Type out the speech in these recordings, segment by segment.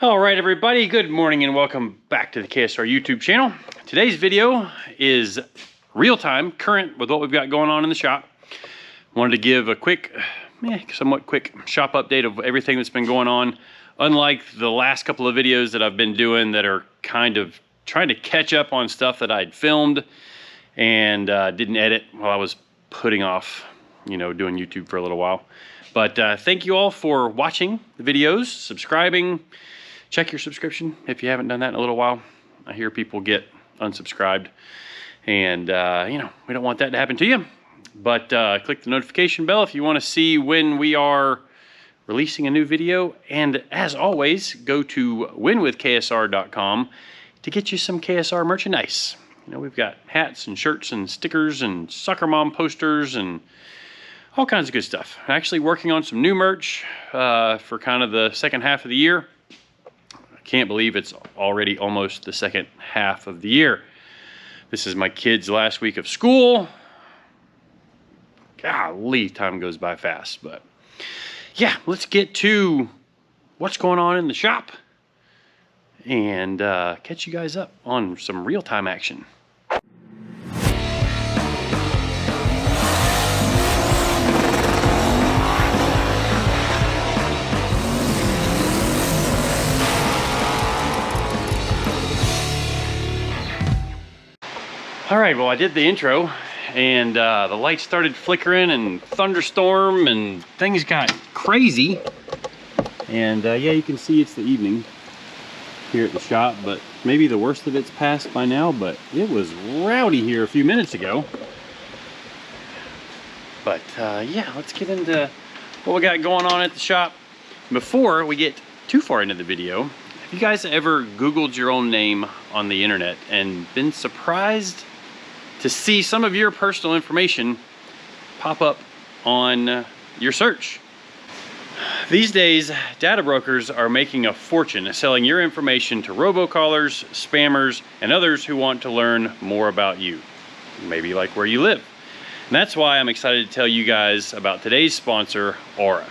All right, everybody, good morning and welcome back to the KSR YouTube channel. Today's video is real-time, current with what we've got going on in the shop. Wanted to give a quick, somewhat quick shop update of everything that's been going on. Unlike the last couple of videos that I've been doing that are kind of trying to catch up on stuff that I'd filmed and didn't edit while I was putting off, doing YouTube for a little while. But thank you all for watching the videos, subscribing. Check your subscription if you haven't done that in a little while. I hear people get unsubscribed and we don't want that to happen to you. But click the notification bell if you want to see when we are releasing a new video. And as always, go to winwithksr.com to get you some KSR merchandise. We've got hats and shirts and stickers and soccer mom posters and all kinds of good stuff. I'm actually working on some new merch for kind of the second half of the year. I can't believe it's already almost the second half of the year. This is my kids' last week of school. Golly, time goes by fast. But yeah, let's get to what's going on in the shop and catch you guys up on some real-time action. All right, well, I did the intro and the lights started flickering and thunderstorm and things got crazy. And yeah, you can see it's the evening here at the shop, but maybe the worst of it's passed by now, but it was rowdy here a few minutes ago. But yeah, let's get into what we got going on at the shop. Before we get too far into the video, have you guys ever Googled your own name on the internet and been surprised to see some of your personal information pop up on your search? These days, data brokers are making a fortune selling your information to robocallers, spammers, and others who want to learn more about you, maybe like where you live. And that's why I'm excited to tell you guys about today's sponsor, Aura.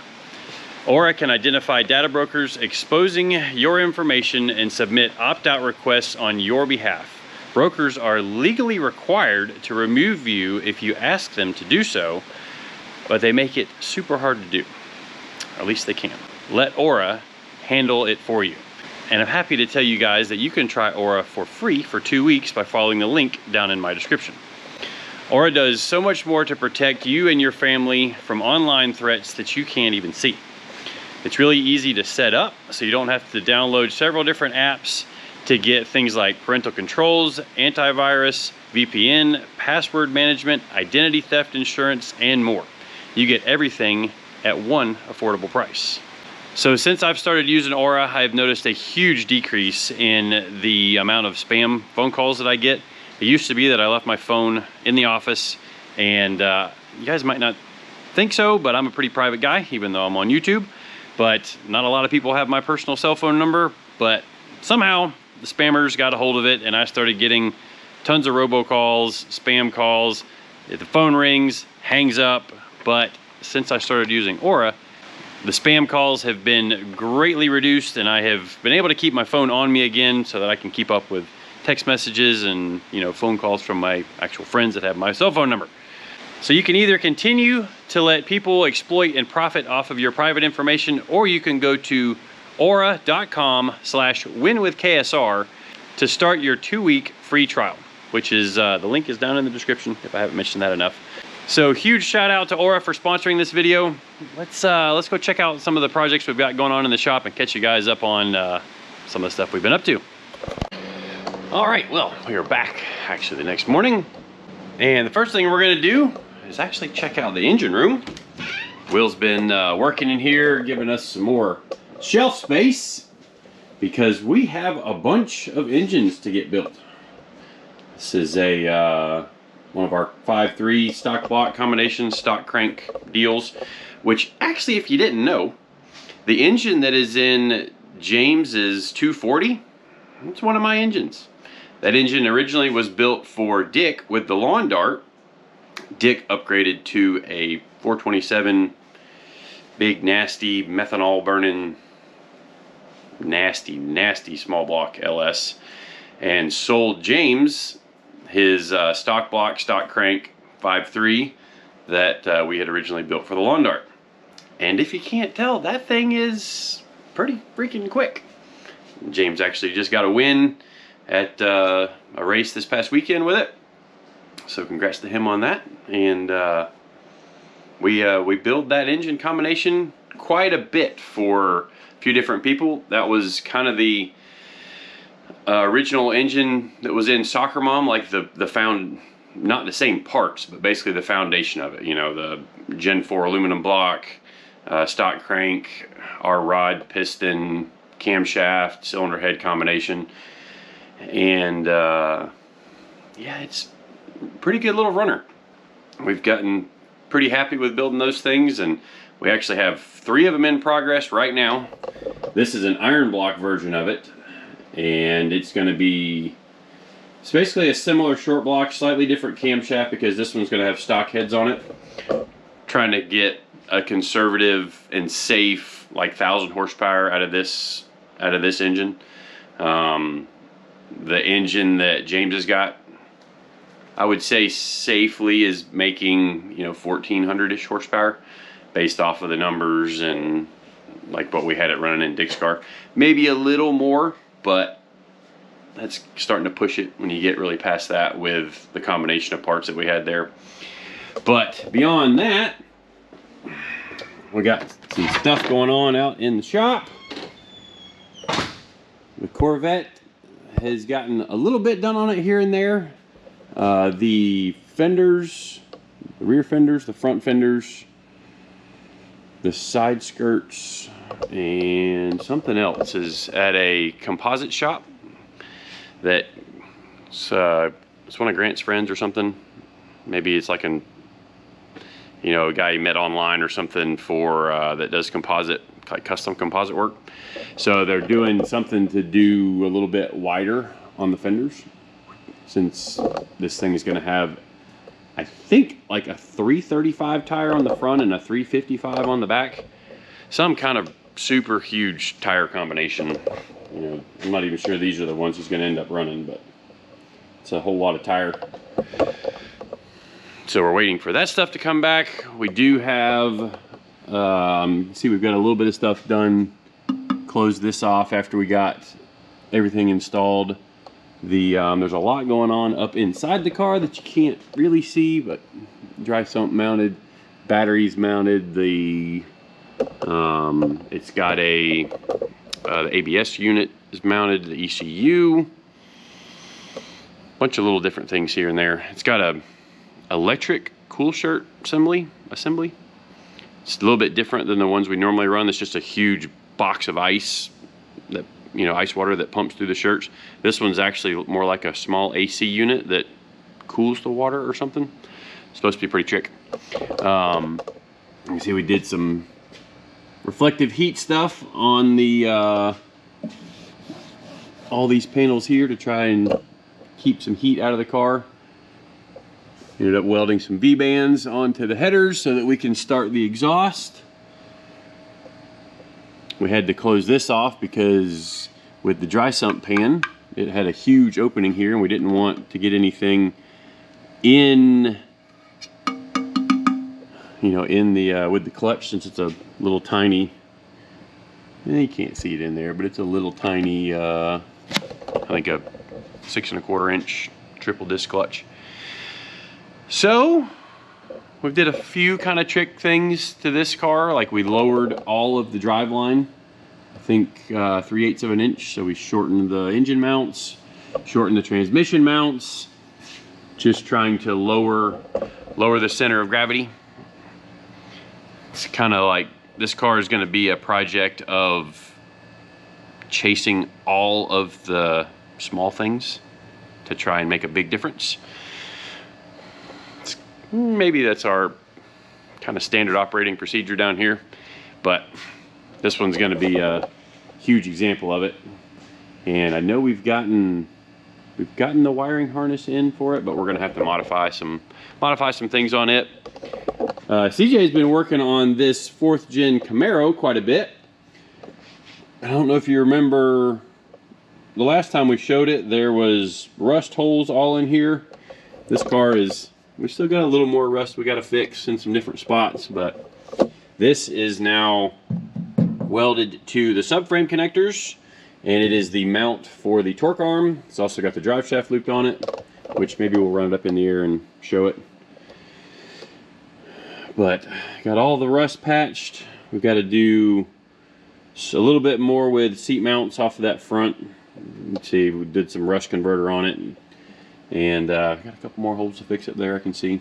Aura can identify data brokers exposing your information and submit opt-out requests on your behalf. Brokers are legally required to remove you if you ask them to do so, but they make it super hard to do. Or at least they can. Let Aura handle it for you. And I'm happy to tell you guys that you can try Aura for free for 2 weeks by following the link down in my description. Aura does so much more to protect you and your family from online threats that you can't even see. It's really easy to set up, so you don't have to download several different apps to get things like parental controls, antivirus, VPN, password management, identity theft insurance, and more. You get everything at one affordable price. So since I've started using Aura, I've noticed a huge decrease in the amount of spam phone calls that I get. It used to be that I left my phone in the office, and you guys might not think so, but I'm a pretty private guy, even though I'm on YouTube. But not a lot of people have my personal cell phone number, but somehow the spammers got a hold of it and I started getting tons of robocalls, spam calls. The phone rings, hangs up. But since I started using Aura, the spam calls have been greatly reduced and I have been able to keep my phone on me again so that I can keep up with text messages and phone calls from my actual friends that have my cell phone number. So you can either continue to let people exploit and profit off of your private information, or you can go to aura.com/winwithksr to start your 2-week free trial, which is the link is down in the description if I haven't mentioned that enough. So huge shout out to Aura for sponsoring this video. Let's go check out some of the projects we've got going on in the shop and catch you guys up on some of the stuff we've been up to. All right, well, we are back actually the next morning, and the first thing we're gonna do is actually check out the engine room. Will's been working in here, giving us some more shelf space because we have a bunch of engines to get built. This is a one of our 5.3 stock block combination stock crank deals, which actually, if you didn't know, the engine that is in James's 240, it's one of my engines. That engine originally was built for Dick with the lawn dart. Dick upgraded to a 427 big nasty methanol burning nasty, nasty small block LS, and sold James his stock block, stock crank 5.3 that we had originally built for the lawn dart. And if you can't tell, that thing is pretty freaking quick. James actually just got a win at a race this past weekend with it, so congrats to him on that. And we build that engine combination quite a bit for a few different people. That was kind of the original engine that was in Soccer Mom, like not the same parts, but basically the foundation of it. You know, the Gen 4 aluminum block, stock crank, our rod, piston, camshaft, cylinder head combination. And yeah, it's a pretty good little runner. We've gotten pretty happy with building those things, and we actually have 3 of them in progress right now. This is an iron block version of it, and it's basically a similar short block, slightly different camshaft because this one's going to have stock heads on it. Trying to get a conservative and safe, like 1,000 horsepower out of this engine. The engine that James has got, I would say safely is making, you know, 1,400-ish horsepower based off of the numbers and like what we had it running in Dick's car. Maybe a little more, but that's starting to push it when you get really past that with the combination of parts that we had there. But beyond that, we got some stuff going on out in the shop. The Corvette has gotten a little bit done on it here and there. The fenders, the rear fenders, the front fenders, the side skirts, and something else is at a composite shop that it's one of Grant's friends or something. Maybe it's like a guy he met online or something for that does composite, like custom composite work. So they're doing something to do a little bit wider on the fenders, since this thing is going to have, I think, like a 335 tire on the front and a 355 on the back. Some kind of super huge tire combination. You know, I'm not even sure these are the ones he's going to end up running, but it's a whole lot of tire. So we're waiting for that stuff to come back. We do have, see, we've got a little bit of stuff done. Closed this off after we got everything installed. There's a lot going on up inside the car that you can't really see, but dry sump mounted, batteries mounted. It's got the ABS unit is mounted, the ECU, bunch of little different things here and there. It's got a electric cool shirt assembly. It's a little bit different than the ones we normally run. It's just a huge box of ice, that, you know, ice water that pumps through the shirts. This one's actually more like a small AC unit that cools the water or something. It's supposed to be pretty trick. You can see we did some reflective heat stuff on the all these panels here to try and keep some heat out of the car. Ended up welding some V-bands onto the headers so that we can start the exhaust. We had to close this off because with the dry sump pan, it had a huge opening here, and we didn't want to get anything in, you know, in the with the clutch, since it's a little tiny. You can't see it in there, but it's a little tiny. I think a 6 1/4 inch triple disc clutch. So we did a few kind of trick things to this car, like we lowered all of the drive line, I think 3/8 of an inch. So we shortened the engine mounts, shortened the transmission mounts, just trying to lower the center of gravity. It's kind of like this car is going to be a project of chasing all of the small things to try and make a big difference. Maybe that's our kind of standard operating procedure down here, but this one's going to be a huge example of it. And I know we've gotten the wiring harness in for it, but we're going to have to modify some things on it. CJ's been working on this 4th gen Camaro quite a bit. I don't know if you remember the last time we showed it, there was rust holes all in here. This car is, we still got a little more rust we got to fix in some different spots, but this is now welded to the subframe connectors, and it is the mount for the torque arm. It's also got the drive shaft looped on it, which maybe we'll run it up in the air and show it. But got all the rust patched. We've got to do a little bit more with seat mounts off of that front. You can see we did some rust converter on it, and got a couple more holes to fix up there, I can see.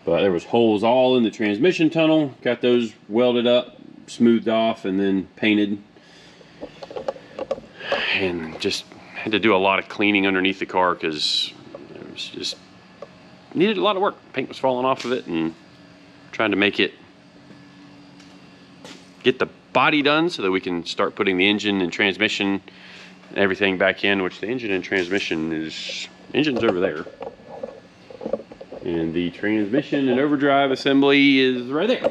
But there was holes all in the transmission tunnel. Got those welded up, smoothed off, and then painted. And just had to do a lot of cleaning underneath the car because it was just needed a lot of work. Paint was falling off of it, and trying to make it get the body done so that we can start putting the engine and transmission and everything back in, which the engine and transmission engine's over there. And the transmission and overdrive assembly is right there.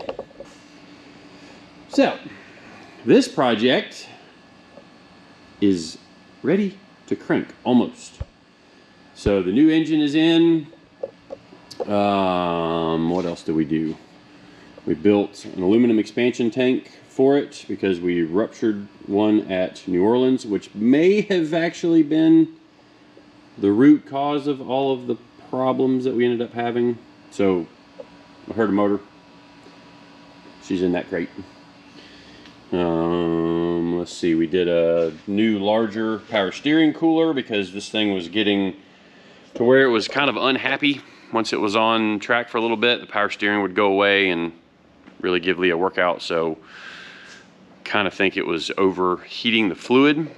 So, this project is ready to crank, almost. So the new engine is in. What else did we do? We built an aluminum expansion tank for it because we ruptured one at New Orleans, which may have actually been the root cause of all of the problems that we ended up having. So I heard a motor. She's in that crate. Let's see, we did a new larger power steering cooler because this thing was getting to where it was kind of unhappy. Once it was on track for a little bit, the power steering would go away and really give Lee a workout. So kind of think it was overheating the fluid.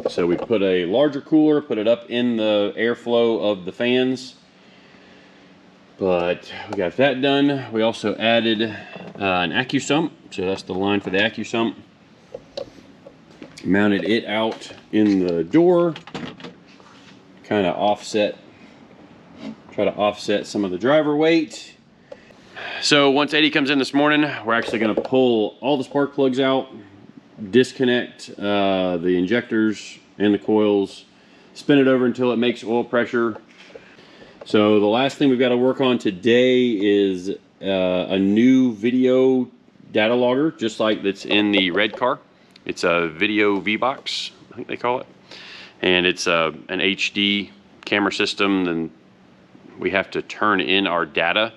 So we put a larger cooler, put it up in the airflow of the fans. But we got that done. We also added an AccuSump. So that's the line for the AccuSump. Mounted it out in the door. Kind of offset, try to offset some of the driver weight. So once Eddie comes in this morning, we're actually going to pull all the spark plugs out, disconnect the injectors and the coils, spin it over until it makes oil pressure. So the last thing we've got to work on today is a new video data logger, just like that's in the red car. It's a video V-Box, I think they call it. And it's an HD camera system. Then we have to turn in our data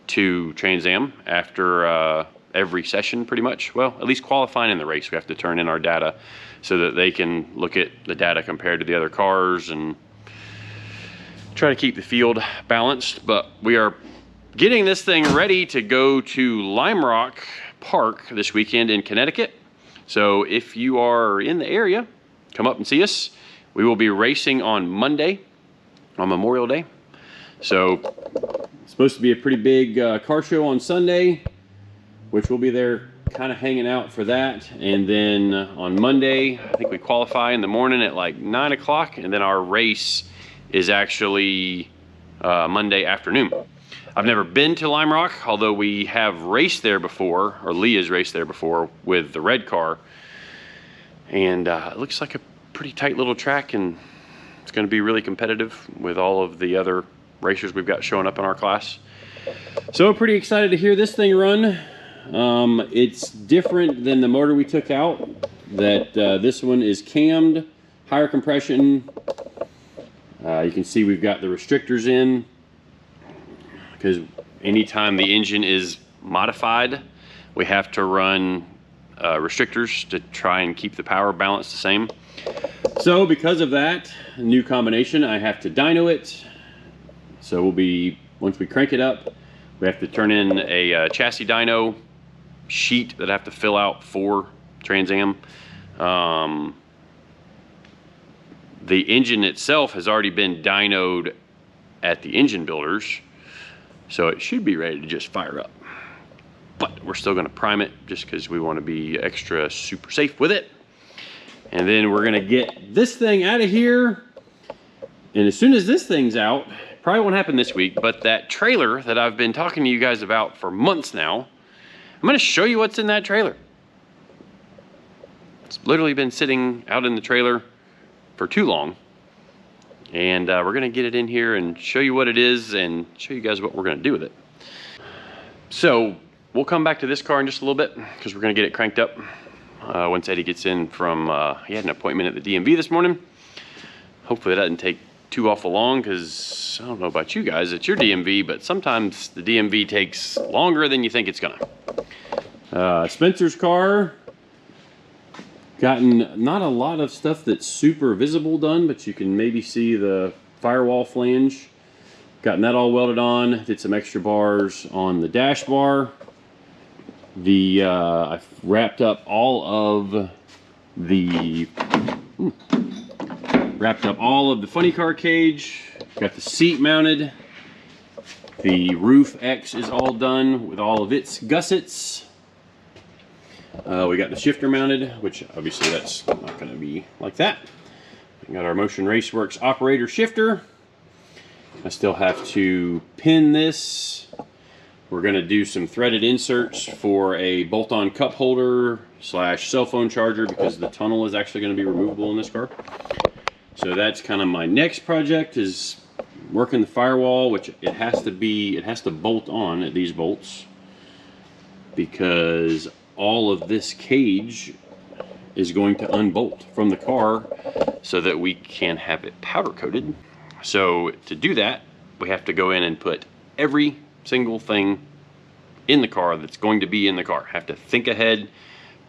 to Trans Am after every session, pretty much. Well, at least qualifying in the race, we have to turn in our data so that they can look at the data compared to the other cars and try to keep the field balanced. But we are getting this thing ready to go to Lime Rock Park this weekend in Connecticut. So if you are in the area, come up and see us. We will be racing on Monday, on Memorial Day. So it's supposed to be a pretty big car show on Sunday, which we'll be there kind of hanging out for that. And then on Monday, I think we qualify in the morning at like 9 o'clock. And then our race is actually Monday afternoon. I've never been to Lime Rock, although we have raced there before, or Lee has raced there before with the red car. And it looks like a pretty tight little track, and it's going to be really competitive with all of the other racers we've got showing up in our class. So pretty excited to hear this thing run. It's different than the motor we took out. That this one is cammed, higher compression. You can see we've got the restrictors in, because anytime the engine is modified, we have to run restrictors to try and keep the power balance the same. So because of that new combination, I have to dyno it. So we'll be, once we crank it up, we have to turn in a chassis dyno sheet that I have to fill out for Trans Am. The engine itself has already been dynoed at the engine builders, so it should be ready to just fire up. But we're still going to prime it just because we want to be extra super safe with it. And then we're going to get this thing out of here. And as soon as this thing's out, probably won't happen this week, but that trailer that I've been talking to you guys about for months now, I'm going to show you what's in that trailer. It's literally been sitting out in the trailer for too long. And we're gonna get it in here and show you what it is and show you guys what we're gonna do with it. So we'll come back to this car in just a little bit because we're gonna get it cranked up once Eddie gets in from, he had an appointment at the DMV this morning. Hopefully that doesn't take too awful long because I don't know about you guys, it's your DMV, but sometimes the DMV takes longer than you think it's gonna. Spencer's car, gotten not a lot of stuff that's super visible done, but you can maybe see the firewall flange. Gotten that all welded on, did some extra bars on the dash bar. I've wrapped up all of the funny car cage. Got the seat mounted. The roof X is all done with all of its gussets. We got the shifter mounted, which obviously that's not going to be like that. We got our Motion Raceworks operator shifter. I still have to pin this. We're going to do some threaded inserts for a bolt-on cup holder / cell phone charger because the tunnel is actually going to be removable in this car. So that's kind of my next project, is working the firewall, which it has to bolt on at these bolts because all of this cage is going to unbolt from the car so that we can have it powder coated. So to do that, we have to go in and put every single thing in the car that's going to be in the car. Have to think ahead,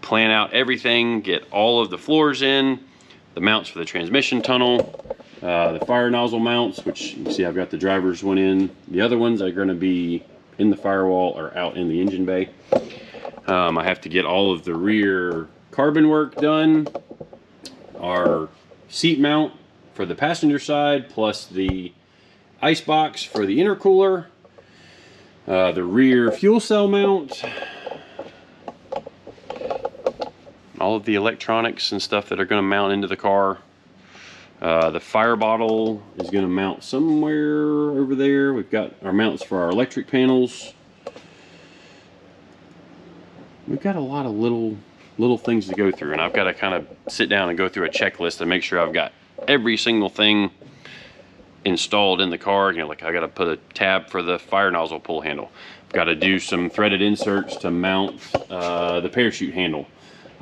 plan out everything, get all of the floors in, the mounts for the transmission tunnel, the fire nozzle mounts, which you can see I've got the driver's one in. The other ones are going to be in the firewall or out in the engine bay. I have to get all of the rear carbon work done, our seat mount for the passenger side, plus the ice box for the intercooler, the rear fuel cell mount, all of the electronics and stuff that are going to mount into the car. The fire bottle is going to mount somewhere over there. We've got our mounts for our electric panels. We've got a lot of little things to go through, and I've got to kind of sit down and go through a checklist and make sure I've got every single thing installed in the car. You know, like I got to put a tab for the fire nozzle pull handle. I've got to do some threaded inserts to mount the parachute handle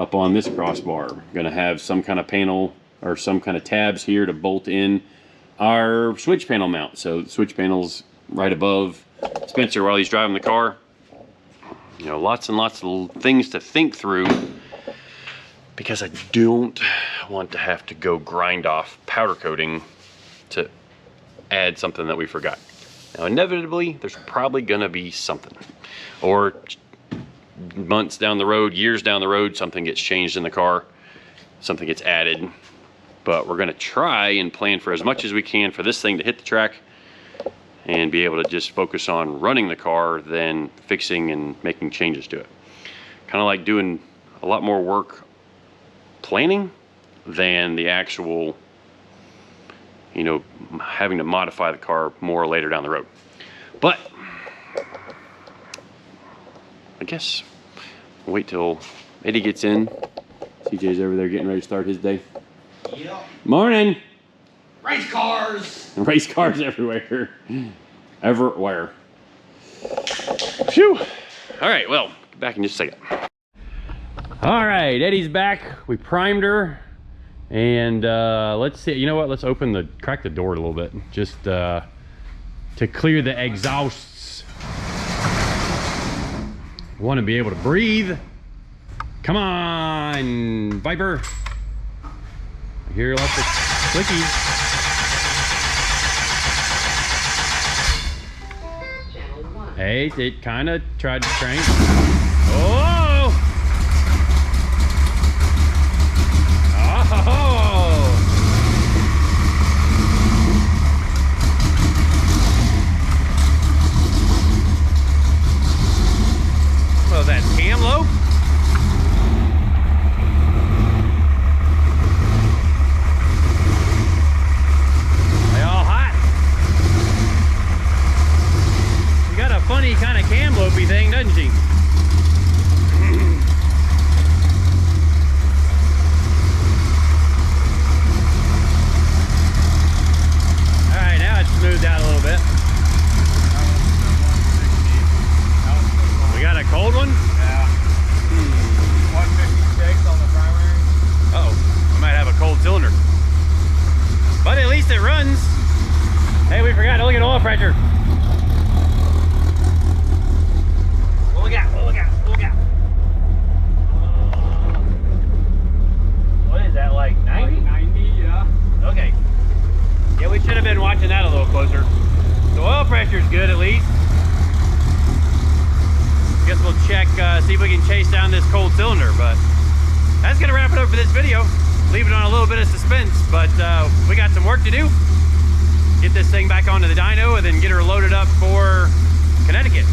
up on this crossbar. I'm going to have some kind of panel or some kind of tabs here to bolt in our switch panel mount. So the switch panel's right above Spencer while he's driving the car. You know, lots and lots of things to think through because I don't want to have to go grind off powder coating to add something that we forgot. Now, inevitably, there's probably gonna be something, or months down the road, years down the road, something gets changed in the car, something gets added, but we're gonna try and plan for as much as we can for this thing to hit the track and be able to just focus on running the car than fixing and making changes to it. Kind of like doing a lot more work planning than the actual, you know, having to modify the car more later down the road. But I guess we'll wait till Eddie gets in. CJ's over there getting ready to start his day. Yep. Morning. Race cars. Race cars everywhere. Everywhere. Phew. All right, well, back in just a second. All right, Eddie's back. We primed her. And let's see, you know what? Let's crack the door a little bit. Just to clear the exhausts. Want to be able to breathe. Come on, Viper. I hear lots of clickies. Hey, it kind of tried to crank. Oh! Oh! Well, that's Camlo. They all hot. You got a funny kind of camlopey thing, doesn't she? it runs. Hey, we forgot to look at oil pressure. What we got? What we got? What we got? What is that, like 90? 90, yeah. Okay. Yeah, we should have been watching that a little closer. The oil pressure's good at least. Guess we'll check, see if we can chase down this cold cylinder, but that's gonna wrap it up for this video. Leave it on a little bit of suspense, but we got some work to do. Get this thing back onto the dyno and then get her loaded up for Connecticut.